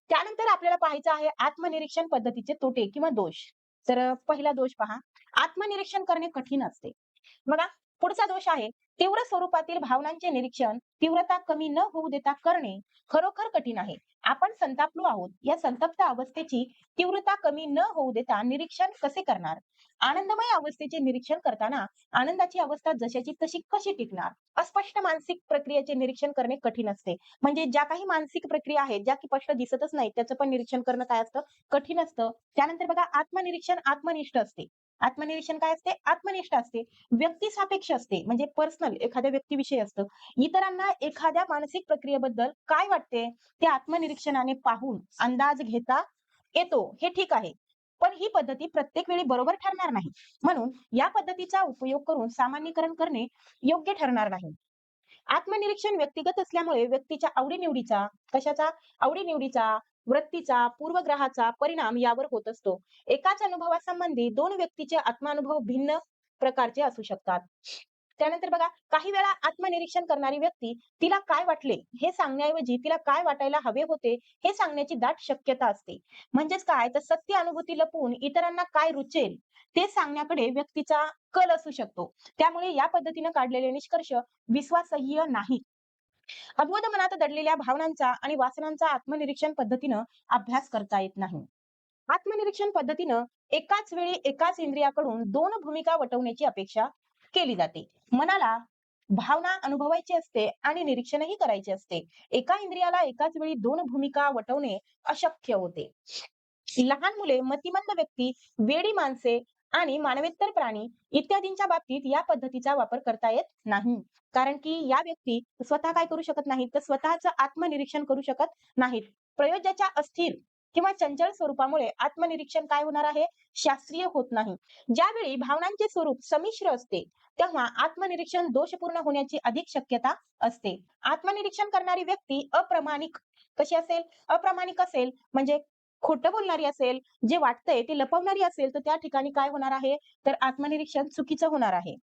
त्यानंतर आपल्याला पाहायचं आहे आत्मनिरीक्षण पद्धतीचे तोटे किंवा दोष. तर पहिला दोष पहा, आत्मनिरीक्षण करणे कठीण असते. बघा, पुढचा दोष आहे, तीव्र स्वरूपातील भावनांचे निरीक्षण तीव्रता कमी न होऊ देता करणे खरोखर कठीण आहे. आपण संतापलो आहोत. या संतप्त अवस्थेची तीव्रता कमी न होऊ देता निरीक्षण कसे करणार? आनंदमय अवस्थेचे निरीक्षण करताना आनंदाची अवस्था जशाची तशी कशी टिकणार? अस्पष्ट मानसिक प्रक्रियेचे निरीक्षण करणे कठीण असते. म्हणजे ज्या काही मानसिक प्रक्रिया आहेत, ज्या की स्पष्ट दिसतच नाही, त्याचं पण निरीक्षण करणं काय असतं? कठीण असतं. त्यानंतर बघा आत्मनिरीक्षण आत्मनिष्ठ असते. आत्मनिरीक्षण काय असते? आत्मनिष्ठ असते. व्यक्तिसापेक्ष असते. म्हणजे पर्सनल एखाद्या व्यक्तीविषयी असतं. इतरांना एखाद्या मानसिक प्रक्रियेबद्दल काय वाटते, ते आत्मनिरीक्षणाने पाहून अंदाज घेता येतो. हे ठीक आहे. पण ही पद्धती प्रत्येक वेळी बरोबर ठरणार नाही. म्हणून या पद्धतीचा उपयोग करून सामान्यीकरण करणे योग्य ठरणार नाही. आत्मनिरीक्षण व्यक्तिगत असल्यामुळे व्यक्तीच्या आवडीनिवडीचा, कशाचा? आवडीनिवडीचा, वृत्तीचा, पूर्वग्रहाचा परिणाम यावर होत असतो. एकाच अनुभवासंबंधी 2 व्यक्तीचे आत्मानुभव भिन्न प्रकारचे असू शकतात. त्यानंतर बघा, काही वेळा आत्मनिरीक्षण करणारी व्यक्ती तिला काय वाटले हे सांगण्याऐवजी तिला काय वाटायला हवे होते हे सांगण्याची दाट शक्यता असते. म्हणजेच काय? तर सत्य अनुभूती लपवून इतरांना काय रुचेल ते सांगण्याकडे व्यक्तीचा कल असू शकतो. त्यामुळे या पद्धतीने काढलेले निष्कर्ष विश्वासार्ह नाहीत. अबोध मनात दडलेल्या भावनांचा आणि वासनांचा आत्मनिरीक्षण पद्धतीनं अभ्यास करता येत नाही. आत्मनिरीक्षण पद्धतीनं एकाच वेळी एकाच इंद्रियाकडून 2 भूमिका वटवण्याची अपेक्षा केली जाते. मनाला भावना अनुभवायची असते आणि निरीक्षणही करायचे असते. एका इंद्रियाला एकाच वेळी 2 भूमिका वटवणे अशक्य होते. लहान मुले, मतिमंद व्यक्ती, वेडी माणसे आणि मानवेतर प्राणी इत्यादींच्या बाबतीत या पद्धतीचा वापर करता येत नाही. कारण की या व्यक्ती स्वतः काय करू शकत नाहीत, तर स्वतःचं आत्मनिरीक्षण करू शकत नाहीत. प्रयोजाच्या अस्थिर किंवा चंचल स्वरूपामुळे आत्मनिरीक्षण काय होणार आहे? शास्त्रीय होत नाही. ज्यावेळी भावनांचे स्वरूप संमिश्र असते, तेव्हा आत्मनिरीक्षण दोषपूर्ण होण्याची अधिक शक्यता असते. आत्मनिरीक्षण करणारी व्यक्ती अप्रामाणिक कशी असेल? अप्रामाणिक असेल म्हणजे खोटं बोलणारी असेल, जे वाटतंय ते लपवणारी असेल, तर त्या ठिकाणी काय होणार आहे? तर आत्मनिरीक्षण चुकीचं होणार आहे.